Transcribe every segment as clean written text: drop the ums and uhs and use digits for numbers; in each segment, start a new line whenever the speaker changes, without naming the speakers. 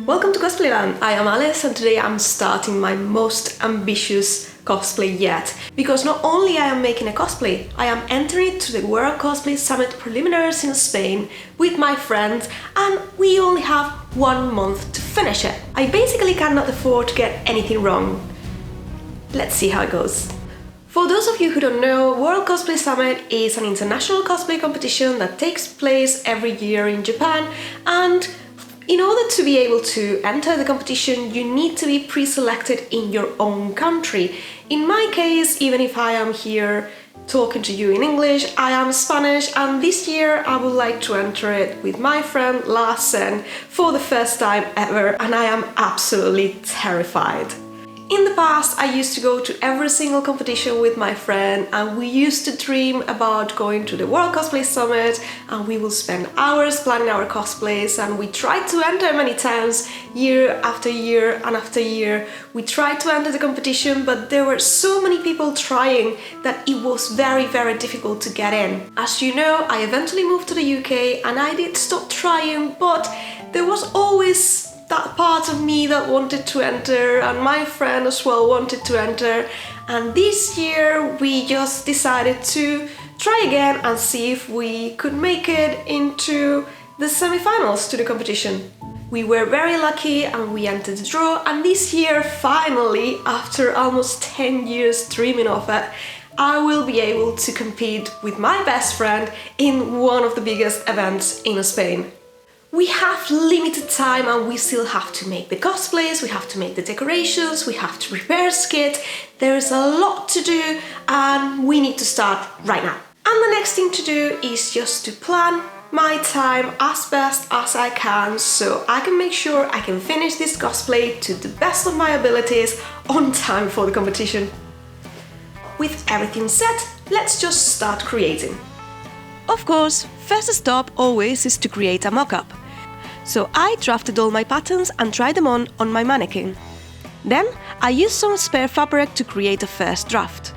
Welcome to Cosplayland! I am Alice and today I'm starting my most ambitious cosplay yet. Because not only I am making a cosplay, I am entering to the World Cosplay Summit preliminaries in Spain with my friends and we only have 1 month to finish it. I basically cannot afford to get anything wrong. Let's see how it goes. For those of you who don't know, World Cosplay Summit is an international cosplay competition that takes place every year in Japan, and in order to be able to enter the competition, you need to be pre-selected in your own country. In my case, even if I am here talking to you in English, I am Spanish, and this year I would like to enter it with my friend Larsen for the first time ever, and I am absolutely terrified. In the past, I used to go to every single competition with my friend and we used to dream about going to the World Cosplay Summit, and we will spend hours planning our cosplays, and we tried to enter many times, year after year and after year. We tried to enter the competition, but there were so many people trying that it was very difficult to get in. As you know, I eventually moved to the UK and I did stop trying, but there was always that part of me that wanted to enter, and my friend as well wanted to enter, and this year we just decided to try again and see if we could make it into the semi-finals to the competition. We were very lucky and we entered the draw, and this year finally, after almost 10 years dreaming of it, I will be able to compete with my best friend in one of the biggest events in Spain. We have limited time and we still have to make the cosplays, we have to make the decorations, we have to prepare skit. There is a lot to do and we need to start right now. And the next thing to do is just to plan my time as best as I can so I can make sure I can finish this cosplay to the best of my abilities on time for the competition. With everything set, let's just start creating. Of course, first stop always is to create a mock-up. So I drafted all my patterns and tried them on my mannequin. Then I used some spare fabric to create a first draft.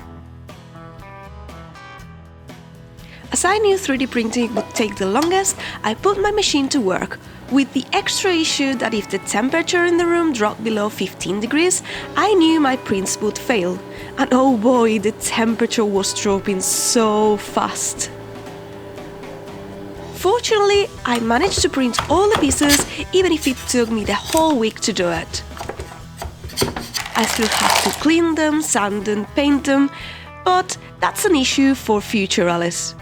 As I knew 3D printing would take the longest, I put my machine to work, with the extra issue that if the temperature in the room dropped below 15 degrees, I knew my prints would fail. And oh boy, the temperature was dropping so fast. Fortunately, I managed to print all the pieces, even if it took me the whole week to do it. I still have to clean them, sand and paint them, but that's an issue for future Alice.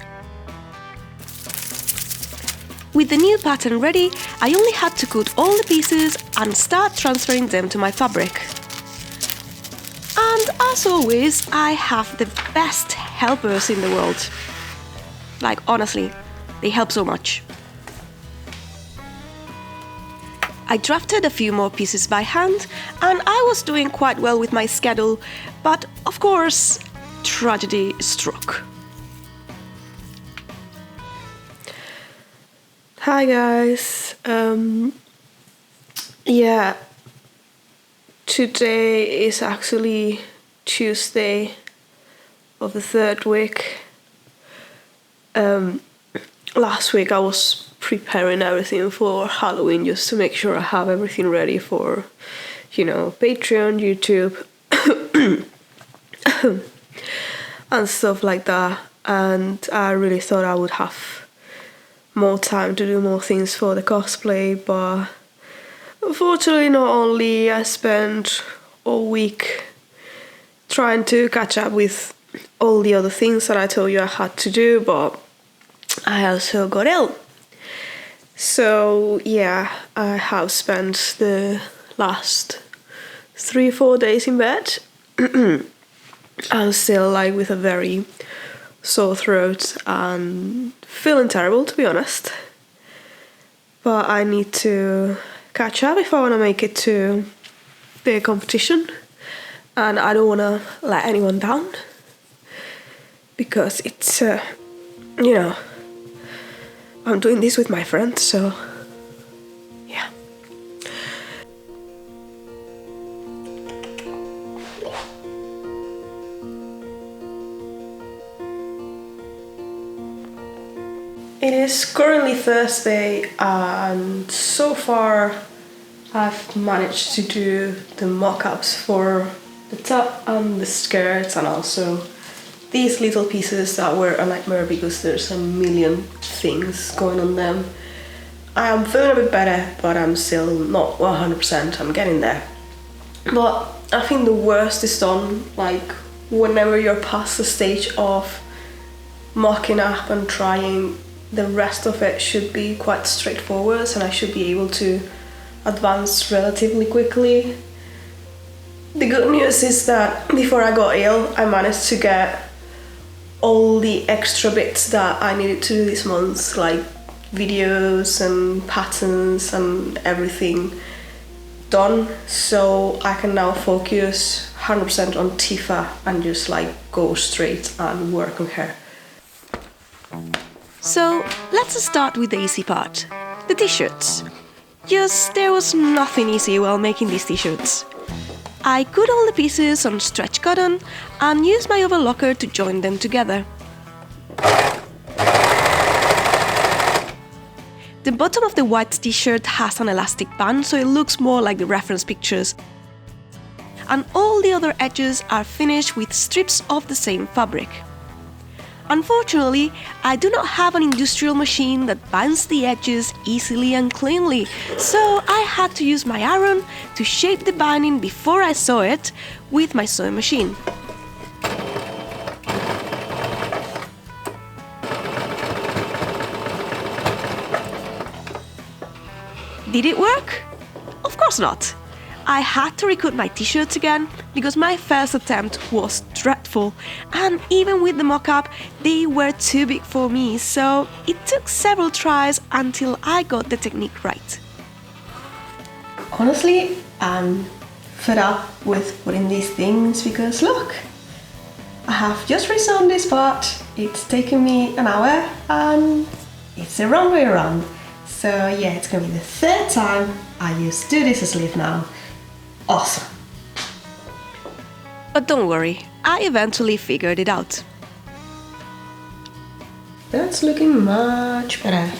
With the new pattern ready, I only had to cut all the pieces and start transferring them to my fabric. And as always, I have the best helpers in the world. Like, honestly. They help so much. I drafted a few more pieces by hand and I was doing quite well with my schedule, but of course, tragedy struck. Hi guys, yeah, today is actually Tuesday of the 3rd week. Last week I was preparing everything for Halloween just to make sure I have everything ready for, you know, Patreon, YouTube and stuff like that, and I really thought I would have more time to do more things for the cosplay, but unfortunately not only I spent all week trying to catch up with all the other things that I told you I had to do, but I also got ill. So yeah, I have spent the last 3-4 days in bed. I'm still like with a very sore throat and feeling terrible, to be honest. But I need to catch up if I want to make it to the competition, and I don't want to let anyone down because it's you know, I'm doing this with my friends, so yeah. It is currently Thursday and so far I've managed to do the mock-ups for the top and the skirts, and also these little pieces that were a nightmare because there's a million things going on them. I am feeling a bit better, but I'm still not 100%, I'm getting there. But I think the worst is done, like whenever you're past the stage of mocking up and trying, the rest of it should be quite straightforward and I should be able to advance relatively quickly. The good news is that before I got ill, I managed to get all the extra bits that I needed to do this month, like videos and patterns and everything done, so I can now focus 100% on Tifa and just like go straight and work on her.
So let's start with the easy part, the t-shirts. Yes, there was nothing easy while making these t-shirts. I cut all the pieces on stretch cotton and used my overlocker to join them together. The bottom of the white t-shirt has an elastic band, so it looks more like the reference pictures. And all the other edges are finished with strips of the same fabric. Unfortunately, I do not have an industrial machine that binds the edges easily and cleanly, so I had to use my iron to shape the binding before I sew it with my sewing machine. Did it work? Of course not. I had to recut my t-shirts again because my first attempt was dreadful, and even with the mock-up, they were too big for me, so it took several tries until I got the technique right.
Honestly, I'm fed up with putting these things because look, I have just resewn this part, it's taken me an hour and it's the wrong way around. So yeah, it's gonna be the third time I just do this sleeve now. Awesome.
But don't worry, I eventually figured it out.
That's looking much better.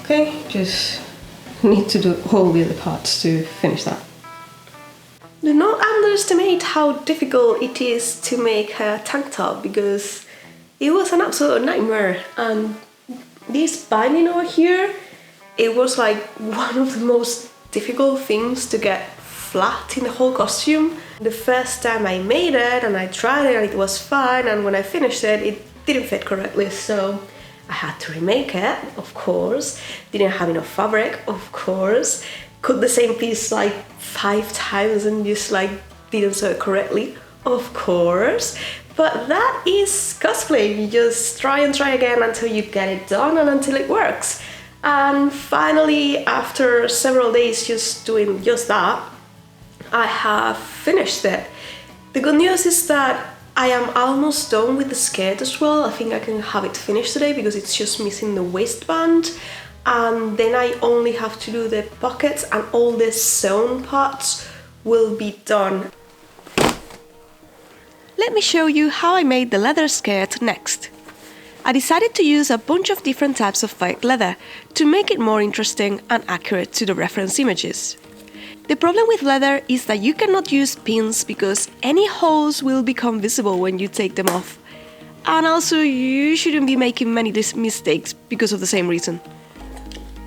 Okay, just need to do all the other parts to finish that. Do not underestimate how difficult it is to make a tank top because it was an absolute nightmare, and this binding over here, it was like one of the most difficult things to get flat in the whole costume. The first time I made it and I tried it and it was fine, and when I finished it, it didn't fit correctly, so I had to remake it, of course. Didn't have enough fabric, of course. Cut the same piece like 5 times and just like didn't sew it correctly, of course. But that is cosplay. You just try and try again until you get it done and until it works. And finally, after several days just doing just that, I have finished it. The good news is that I am almost done with the skirt as well. I think I can have it finished today because it's just missing the waistband. And then I only have to do the pockets, and all the sewn parts will be done.
Let me show you how I made the leather skirt next. I decided to use a bunch of different types of fake leather to make it more interesting and accurate to the reference images. The problem with leather is that you cannot use pins because any holes will become visible when you take them off. And also, you shouldn't be making many mistakes because of the same reason.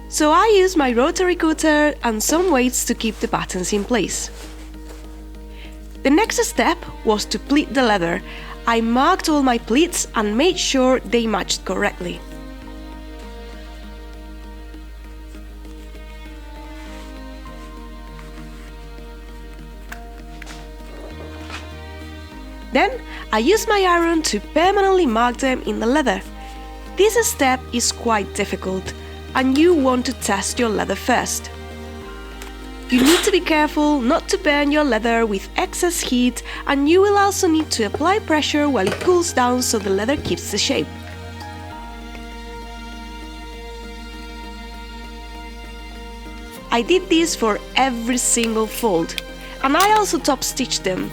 So I used my rotary cutter and some weights to keep the patterns in place. The next step was to pleat the leather. I marked all my pleats and made sure they matched correctly. Then I used my iron to permanently mark them in the leather. This step is quite difficult, and you want to test your leather first. You need to be careful not to burn your leather with excess heat, and you will also need to apply pressure while it cools down so the leather keeps the shape. I did this for every single fold, and I also top stitched them.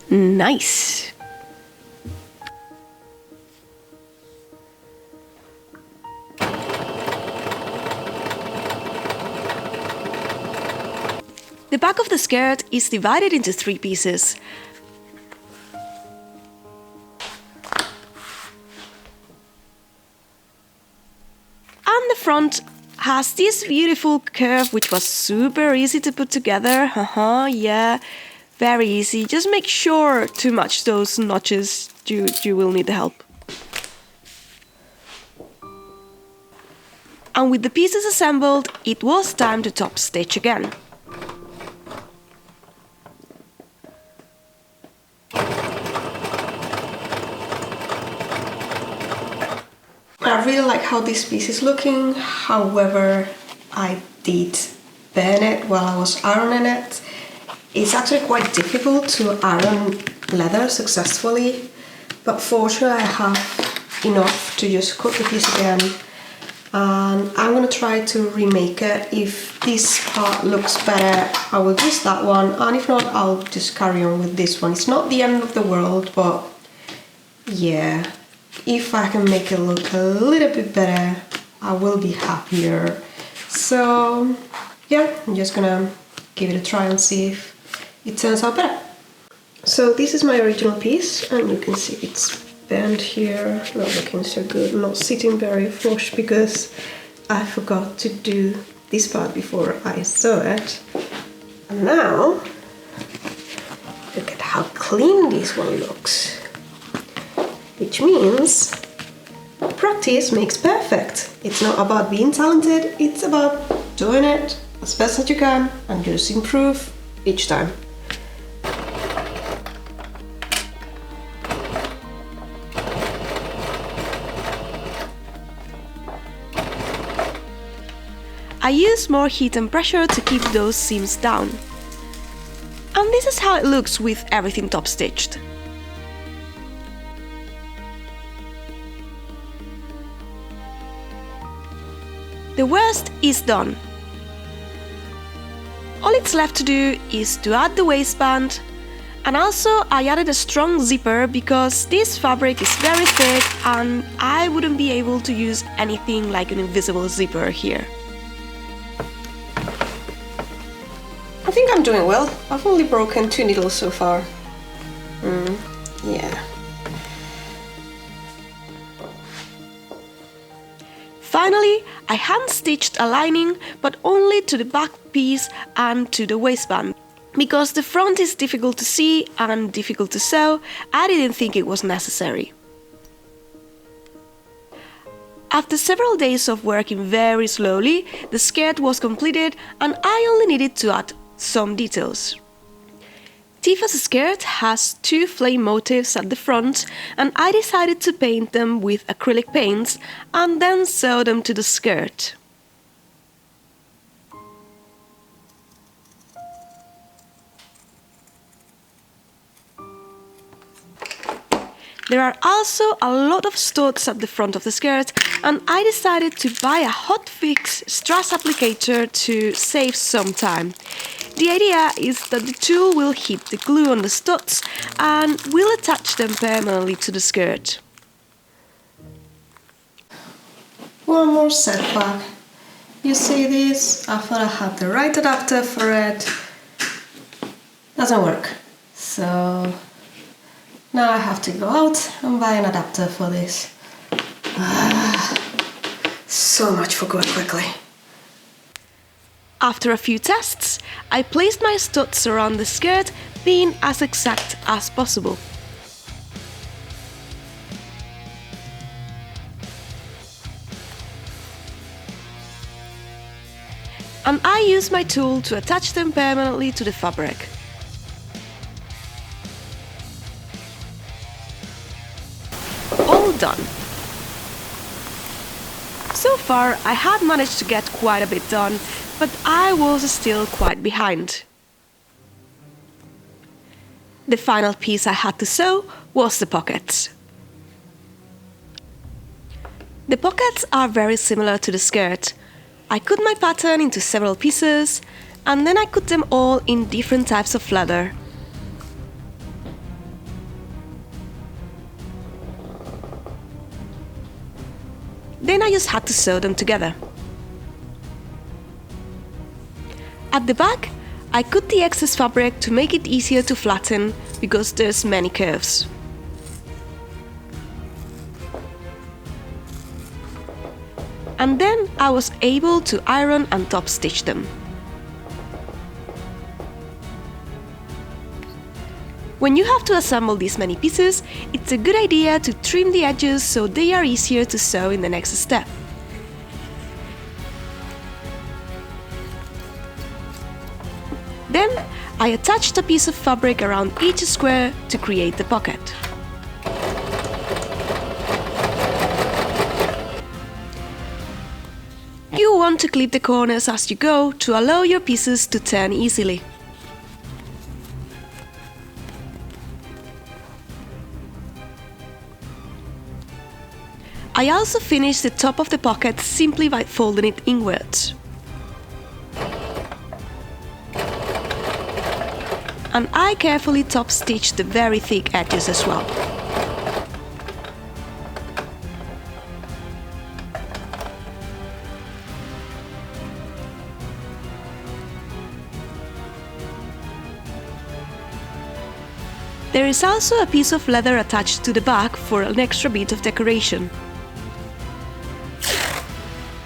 Nice! The back of the skirt is divided into 3 pieces. And the front has this beautiful curve which was super easy to put together. Yeah, very easy. Just make sure to match those notches. You will need the help. And with the pieces assembled, it was time to top stitch again.
I really like how this piece is looking, however, I did burn it while I was ironing it. It's actually quite difficult to iron leather successfully, but fortunately I have enough to just cut the piece again, and I'm gonna try to remake it. If this part looks better, I will use that one, and if not, I'll just carry on with this one. It's not the end of the world, but yeah, if I can make it look a little bit better, I will be happier. So yeah, I'm just gonna give it a try and see if it turns out better. So this is my original piece, and you can see it's bent here, not looking so good, not sitting very flush because I forgot to do this part before I sew it. And now, look at how clean this one looks. Which means practice makes perfect. It's not about being talented, it's about doing it as best as you can and just improve each time.
I use more heat and pressure to keep those seams down. And this is how it looks with everything top stitched. The worst is done. All it's left to do is to add the waistband, and also I added a strong zipper because this fabric is very thick and I wouldn't be able to use anything like an invisible zipper here.
I think I'm doing well. I've only broken 2 needles so far. Yeah.
Finally, I hand-stitched a lining, but only to the back piece and to the waistband. Because the front is difficult to see and difficult to sew, I didn't think it was necessary. After several days of working very slowly, the skirt was completed and I only needed to add some details. Tifa's skirt has 2 flame motifs at the front, and I decided to paint them with acrylic paints and then sew them to the skirt. There are also a lot of studs at the front of the skirt, and I decided to buy a hot fix strass applicator to save some time. The idea is that the tool will heat the glue on the studs and will attach them permanently to the skirt.
One more setback. You see this? I thought I had the right adapter for it. Doesn't work. So now I have to go out and buy an adapter for this. So much for going quickly.
After a few tests, I placed my studs around the skirt, being as exact as possible. And I used my tool to attach them permanently to the fabric. All done. So far, I had managed to get quite a bit done, but I was still quite behind. The final piece I had to sew was the pockets. The pockets are very similar to the skirt. I cut my pattern into several pieces, and then I cut them all in different types of leather. Then I just had to sew them together. At the back, I cut the excess fabric to make it easier to flatten because there's many curves. And then I was able to iron and top stitch them. When you have to assemble these many pieces, it's a good idea to trim the edges so they are easier to sew in the next step. Then I attached a piece of fabric around each square to create the pocket. You want to clip the corners as you go to allow your pieces to turn easily. I also finished the top of the pocket simply by folding it inwards. And I carefully top stitched the very thick edges as well. There is also a piece of leather attached to the back for an extra bit of decoration.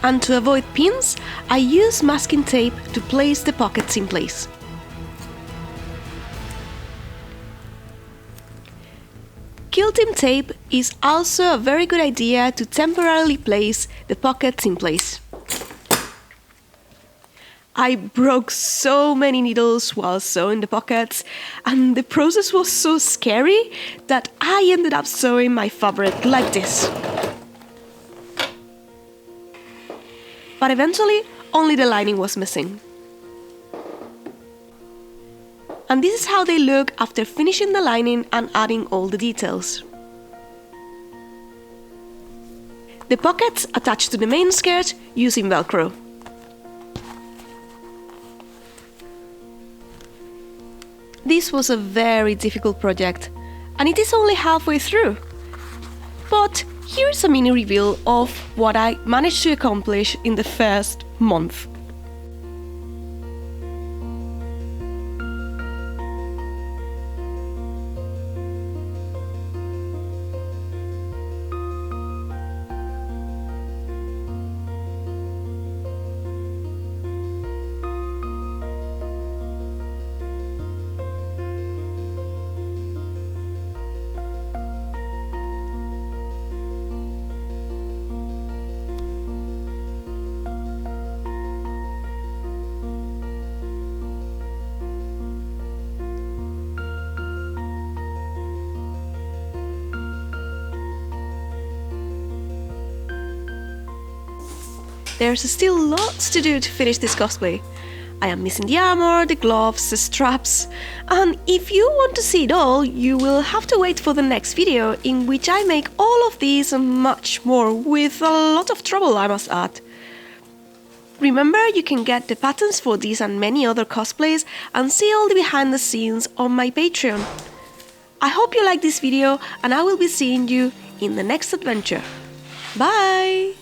And to avoid pins, I use masking tape to place the pockets in place. Quilting tape is also a very good idea to temporarily place the pockets in place. I broke so many needles while sewing the pockets, and the process was so scary that I ended up sewing my fabric like this. But eventually, only the lining was missing. And this is how they look after finishing the lining and adding all the details. The pockets attached to the main skirt using Velcro. This was a very difficult project, and it is only halfway through. But here's a mini reveal of what I managed to accomplish in the first month. There's still lots to do to finish this cosplay. I am missing the armor, the gloves, the straps, and if you want to see it all, you will have to wait for the next video in which I make all of these and much more with a lot of trouble, I must add. Remember, you can get the patterns for these and many other cosplays and see all the behind the scenes on my Patreon. I hope you like this video and I will be seeing you in the next adventure. Bye!